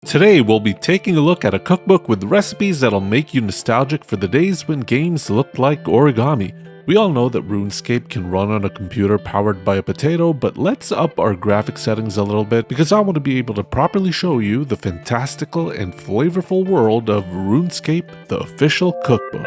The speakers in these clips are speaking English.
Today, we'll be taking a look at a cookbook with recipes that'll make you nostalgic for the days when games looked like origami. We all know that RuneScape can run on a computer powered by a potato, but let's up our graphic settings a little bit because I want to be able to properly show you the fantastical and flavorful world of RuneScape, the official cookbook.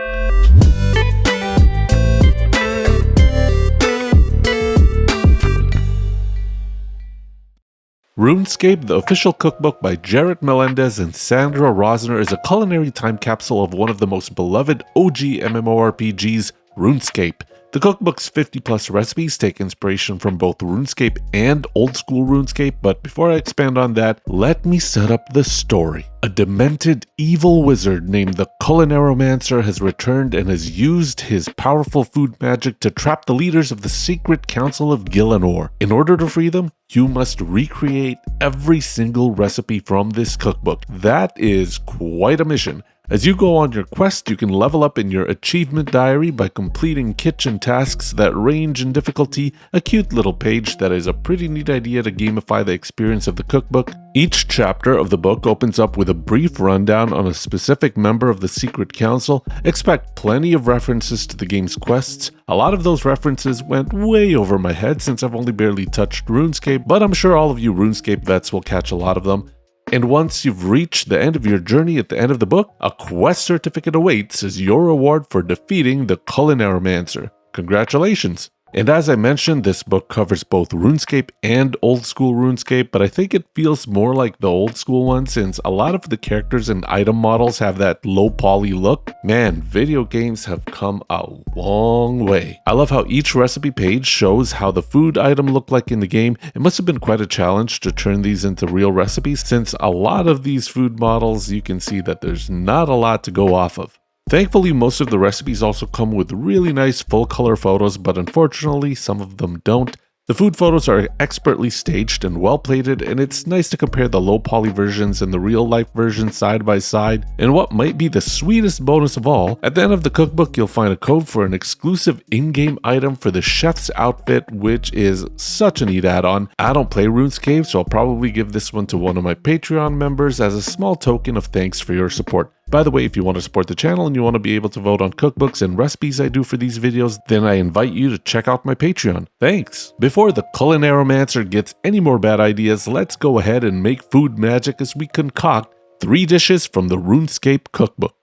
RuneScape, the official cookbook by Jarrett Melendez and Sandra Rosner, is a culinary time capsule of one of the most beloved OG MMORPGs, RuneScape. The cookbook's 50-plus recipes take inspiration from both RuneScape and old-school RuneScape, but before I expand on that, let me set up the story. A demented, evil wizard named the Culinaromancer has returned and has used his powerful food magic to trap the leaders of the secret council of Gielinor. In order to free them, you must recreate every single recipe from this cookbook. That is quite a mission. As you go on your quest, you can level up in your achievement diary by completing kitchen tasks that range in difficulty, a cute little page that is a pretty neat idea to gamify the experience of the cookbook. Each chapter of the book opens up with a brief rundown on a specific member of the Secret Council. Expect plenty of references to the game's quests. A lot of those references went way over my head since I've only barely touched RuneScape, but I'm sure all of you RuneScape vets will catch a lot of them. And once you've reached the end of your journey at the end of the book, a quest certificate awaits as your reward for defeating the Culinaromancer. Congratulations! And as I mentioned, this book covers both RuneScape and old school RuneScape, but I think it feels more like the old school one since a lot of the characters and item models have that low poly look. Man, video games have come a long way. I love how each recipe page shows how the food item looked like in the game. It must have been quite a challenge to turn these into real recipes since a lot of these food models you can see that there's not a lot to go off of. Thankfully, most of the recipes also come with really nice full-color photos, but unfortunately, some of them don't. The food photos are expertly staged and well-plated, and it's nice to compare the low-poly versions and the real-life versions side by side. And what might be the sweetest bonus of all, at the end of the cookbook, you'll find a code for an exclusive in-game item for the chef's outfit, which is such a neat add-on. I don't play RuneScape, so I'll probably give this one to one of my Patreon members as a small token of thanks for your support. By the way, if you want to support the channel and you want to be able to vote on cookbooks and recipes I do for these videos, then I invite you to check out my Patreon. Thanks! Before the Culinaromancer gets any more bad ideas, let's go ahead and make food magic as we concoct 3 dishes from the RuneScape cookbook.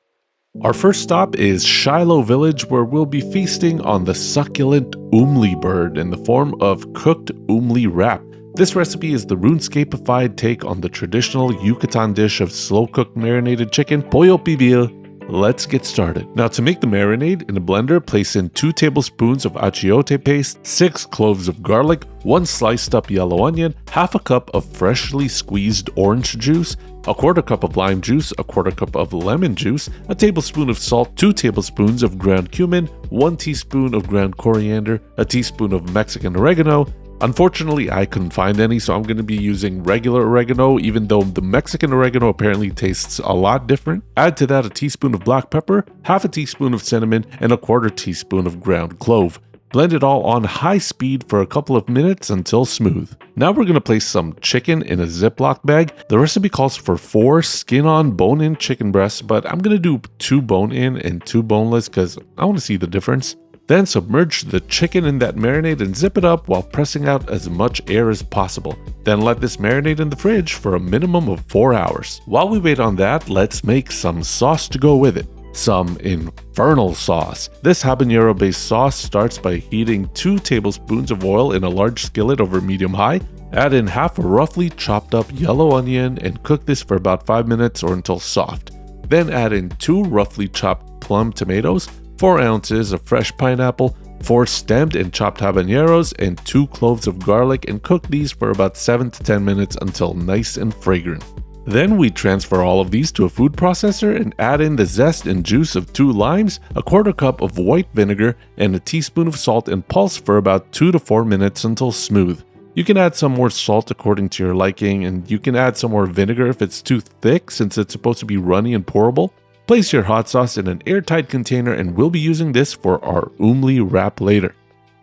Our first stop is Shiloh Village, where we'll be feasting on the succulent Oomlie bird in the form of cooked Oomlie wrap. This recipe is the RuneScape-ified take on the traditional Yucatan dish of slow-cooked marinated chicken, pollo pibil. Let's get started. Now to make the marinade, in a blender, place in 2 tablespoons of achiote paste, 6 cloves of garlic, 1 sliced up yellow onion, half a cup of freshly squeezed orange juice, a quarter cup of lime juice, a quarter cup of lemon juice, a tablespoon of salt, 2 tablespoons of ground cumin, 1 teaspoon of ground coriander, a teaspoon of Mexican oregano. Unfortunately, I couldn't find any, so I'm going to be using regular oregano, even though the Mexican oregano apparently tastes a lot different. Add to that a teaspoon of black pepper, half a teaspoon of cinnamon, and a quarter teaspoon of ground clove. Blend it all on high speed for a couple of minutes until smooth. Now we're going to place some chicken in a Ziploc bag. The recipe calls for 4 skin-on, bone-in chicken breasts, but I'm going to do 2 bone-in and 2 boneless because I want to see the difference. Then submerge the chicken in that marinade and zip it up while pressing out as much air as possible. Then let this marinate in the fridge for a minimum of 4 hours. While we wait on that, let's make some sauce to go with it. Some infernal sauce. This habanero-based sauce starts by heating 2 tablespoons of oil in a large skillet over medium-high. Add in half a roughly chopped up yellow onion and cook this for about 5 minutes or until soft. Then add in 2 roughly chopped plum tomatoes, 4 ounces of fresh pineapple, 4 stemmed and chopped habaneros, and 2 cloves of garlic, and cook these for about 7 to 10 minutes until nice and fragrant. Then we transfer all of these to a food processor and add in the zest and juice of 2 limes, a quarter cup of white vinegar, and a teaspoon of salt and pulse for about 2 to 4 minutes until smooth. You can add some more salt according to your liking, and you can add some more vinegar if it's too thick since it's supposed to be runny and pourable. Place your hot sauce in an airtight container and we'll be using this for our Oomlie wrap later.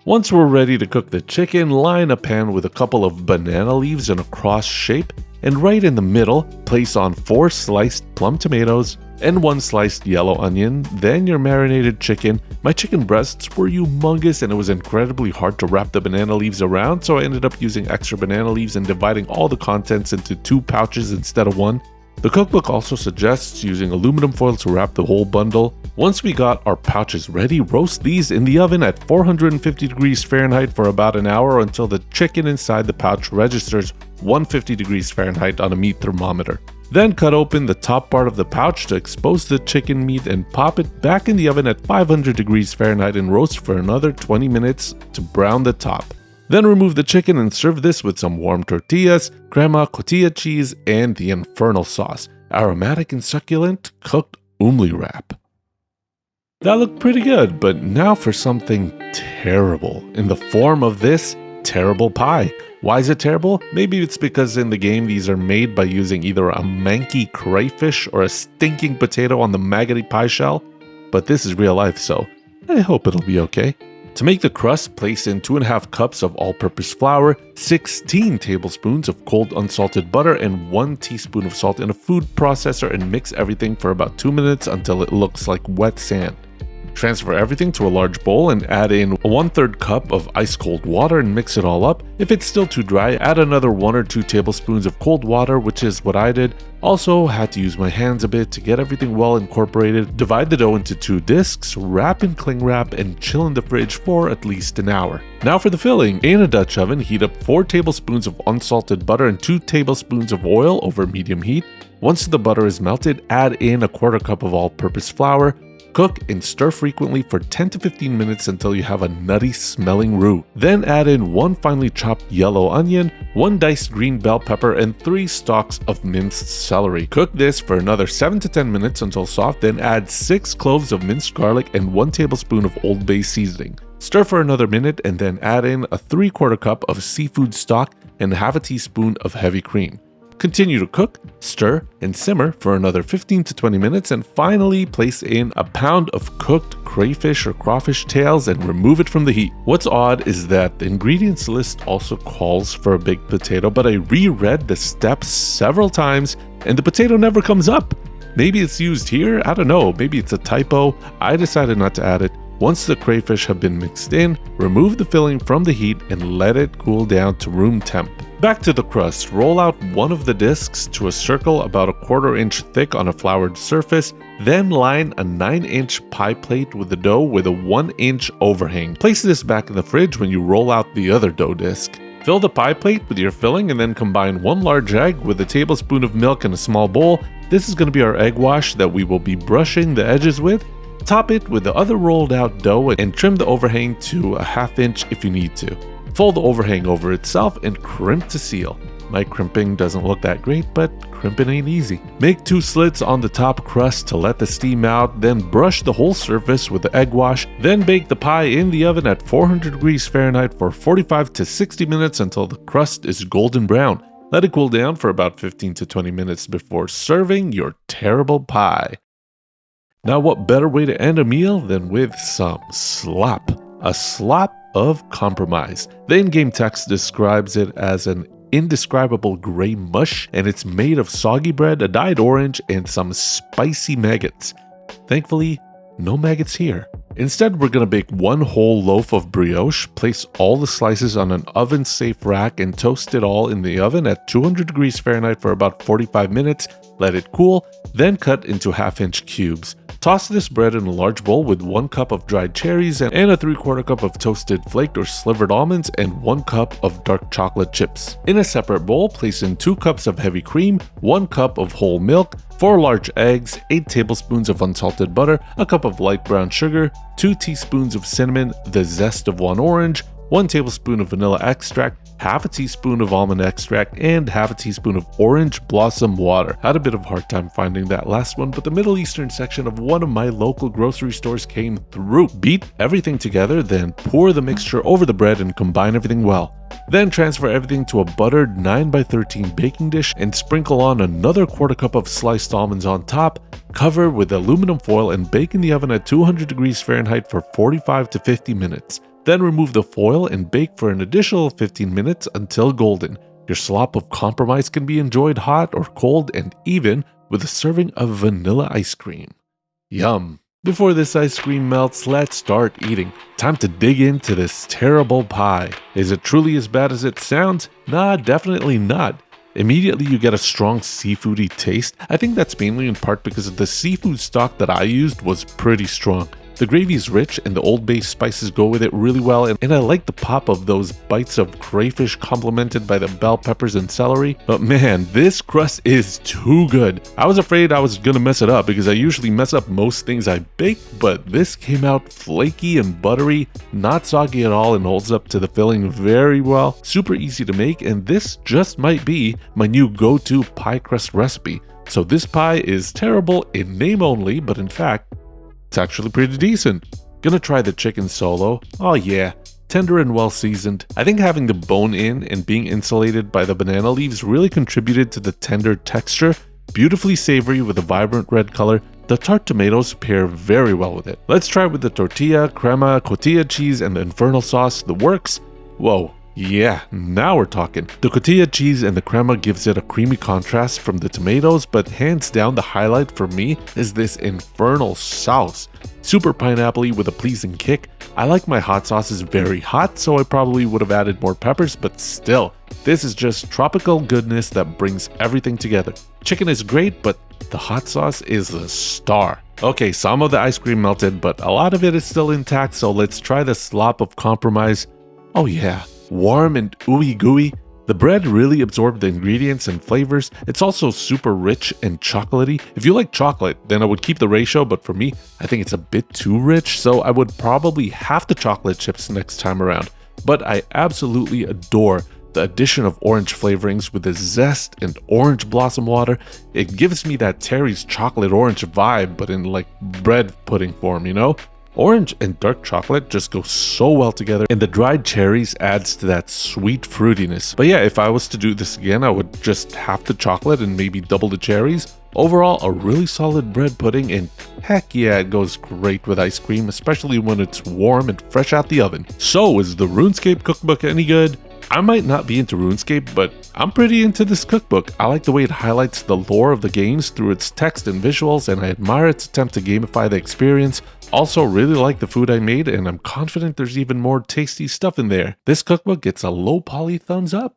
Once we're ready to cook the chicken, line a pan with a couple of banana leaves in a cross shape. and right in the middle, place on 4 sliced plum tomatoes and 1 sliced yellow onion, then your marinated chicken. My chicken breasts were humongous and it was incredibly hard to wrap the banana leaves around, so I ended up using extra banana leaves and dividing all the contents into 2 pouches instead of 1. The cookbook also suggests using aluminum foil to wrap the whole bundle. Once we got our pouches ready, roast these in the oven at 450 degrees Fahrenheit for about an hour until the chicken inside the pouch registers 150 degrees Fahrenheit on a meat thermometer. Then cut open the top part of the pouch to expose the chicken meat and pop it back in the oven at 500 degrees Fahrenheit and roast for another 20 minutes to brown the top. Then remove the chicken and serve this with some warm tortillas, crema, cotija cheese, and the infernal sauce. Aromatic and succulent, cooked Oomlie wrap. That looked pretty good, but now for something terrible in the form of this terrible pie. Why is it terrible? Maybe it's because in the game these are made by using either a manky crayfish or a stinking potato on the maggoty pie shell, but this is real life, so I hope it'll be okay. To make the crust, place in 2.5 cups of all-purpose flour, 16 tablespoons of cold unsalted butter, and 1 teaspoon of salt in a food processor and mix everything for about 2 minutes until it looks like wet sand. Transfer everything to a large bowl and add in 1/3 cup of ice cold water and mix it all up. If it's still too dry, add another 1 or 2 tablespoons of cold water, which is what I did. Also had to use my hands a bit to get everything well incorporated. Divide the dough into 2 discs, wrap in cling wrap, and chill in the fridge for at least an hour. Now for the filling. In a Dutch oven, heat up 4 tablespoons of unsalted butter and 2 tablespoons of oil over medium heat. Once the butter is melted, add in a 1/4 cup of all-purpose flour. Cook and stir frequently for 10 to 15 minutes until you have a nutty smelling roux. Then add in 1 finely chopped yellow onion, 1 diced green bell pepper, and 3 stalks of minced celery. Cook this for another 7 to 10 minutes until soft, then add 6 cloves of minced garlic and 1 tablespoon of Old Bay seasoning. Stir for another minute and then add in a 3/4 cup of seafood stock and half a teaspoon of heavy cream. Continue to cook, stir, and simmer for another 15 to 20 minutes and finally place in a pound of cooked crayfish or crawfish tails and remove it from the heat. What's odd is that the ingredients list also calls for a baked potato, but I reread the steps several times and the potato never comes up. Maybe it's used here, I don't know, maybe it's a typo. I decided not to add it. Once the crayfish have been mixed in, remove the filling from the heat and let it cool down to room temp. Back to the crust, roll out one of the discs to a circle about a 1/4 inch thick on a floured surface, then line a 9-inch pie plate with the dough with a 1-inch overhang. Place this back in the fridge when you roll out the other dough disc. Fill the pie plate with your filling and then combine 1 large egg with a tablespoon of milk in a small bowl. This is going to be our egg wash that we will be brushing the edges with. Top it with the other rolled out dough and trim the overhang to a 1/2 inch if you need to. Fold the overhang over itself and crimp to seal. My crimping doesn't look that great, but crimping ain't easy. Make 2 slits on the top crust to let the steam out, then brush the whole surface with the egg wash, then bake the pie in the oven at 400 degrees Fahrenheit for 45 to 60 minutes until the crust is golden brown. Let it cool down for about 15 to 20 minutes before serving your terrible pie. Now what better way to end a meal than with some slop? A slop of compromise. The in-game text describes it as an indescribable gray mush, and it's made of soggy bread, a dyed orange, and some spicy maggots. Thankfully, no maggots here. Instead, we're gonna bake 1 whole loaf of brioche, place all the slices on an oven-safe rack, and toast it all in the oven at 200 degrees Fahrenheit for about 45 minutes. Let it cool, then cut into 1/2-inch cubes. Toss this bread in a large bowl with 1 cup of dried cherries and a 3/4 cup of toasted flaked or slivered almonds and 1 cup of dark chocolate chips. In a separate bowl, place in 2 cups of heavy cream, 1 cup of whole milk, 4 large eggs, 8 tablespoons of unsalted butter, a cup of light brown sugar, 2 teaspoons of cinnamon, the zest of 1 orange, 1 tablespoon of vanilla extract, 1/2 teaspoon of almond extract, and 1/2 teaspoon of orange blossom water. Had a bit of a hard time finding that last one, but the Middle Eastern section of one of my local grocery stores came through. Beat everything together, then pour the mixture over the bread and combine everything well. Then transfer everything to a buttered 9x13 baking dish and sprinkle on another 1/4 cup of sliced almonds on top. Cover with aluminum foil and bake in the oven at 200 degrees Fahrenheit for 45 to 50 minutes. Then remove the foil and bake for an additional 15 minutes until golden. Your slop of compromise can be enjoyed hot or cold and even with a serving of vanilla ice cream. Yum! Before this ice cream melts, let's start eating. Time to dig into this terrible pie. Is it truly as bad as it sounds? Nah, definitely not. Immediately you get a strong seafoody taste. I think that's mainly in part because the seafood stock that I used was pretty strong. The gravy is rich and the Old Bay spices go with it really well, and I like the pop of those bites of crayfish complemented by the bell peppers and celery. But man, this crust is too good. I was afraid I was gonna mess it up because I usually mess up most things I bake, but this came out flaky and buttery, not soggy at all, and holds up to the filling very well. Super easy to make, and this just might be my new go-to pie crust recipe. So this pie is terrible in name only, but in fact, it's actually pretty decent. Gonna try the chicken solo. Oh yeah, tender and well seasoned. I think having the bone in and being insulated by the banana leaves really contributed to the tender texture. Beautifully savory with a vibrant red color. The tart tomatoes pair very well with it. Let's try with the tortilla, crema, cotija cheese, and the infernal sauce. The works. Whoa. Yeah, now we're talking. The cotija cheese and the crema gives it a creamy contrast from the tomatoes, but hands down the highlight for me is this infernal sauce. Super pineapple-y with a pleasing kick. I like my hot sauces very hot, so I probably would have added more peppers, but still, this is just tropical goodness that brings everything together. Chicken is great, but the hot sauce is the star. Okay, some of the ice cream melted, but a lot of it is still intact, so let's try the slop of compromise. Oh yeah. Warm and ooey gooey. The bread really absorbed the ingredients and flavors. It's also super rich and chocolatey. If you like chocolate, then I would keep the ratio, but for me, I think it's a bit too rich, so I would probably half the chocolate chips next time around. But I absolutely adore the addition of orange flavorings with the zest and orange blossom water. It gives me that Terry's chocolate orange vibe, but in like bread pudding form, you know? Orange and dark chocolate just go so well together, and the dried cherries adds to that sweet fruitiness. But yeah, if I was to do this again, I would just half the chocolate and maybe double the cherries. Overall, a really solid bread pudding, and heck yeah, it goes great with ice cream, especially when it's warm and fresh out the oven. So, is the RuneScape cookbook any good? I might not be into RuneScape, but I'm pretty into this cookbook. I like the way it highlights the lore of the games through its text and visuals, and I admire its attempt to gamify the experience. Also really like the food I made, and I'm confident there's even more tasty stuff in there. This cookbook gets a low poly thumbs up.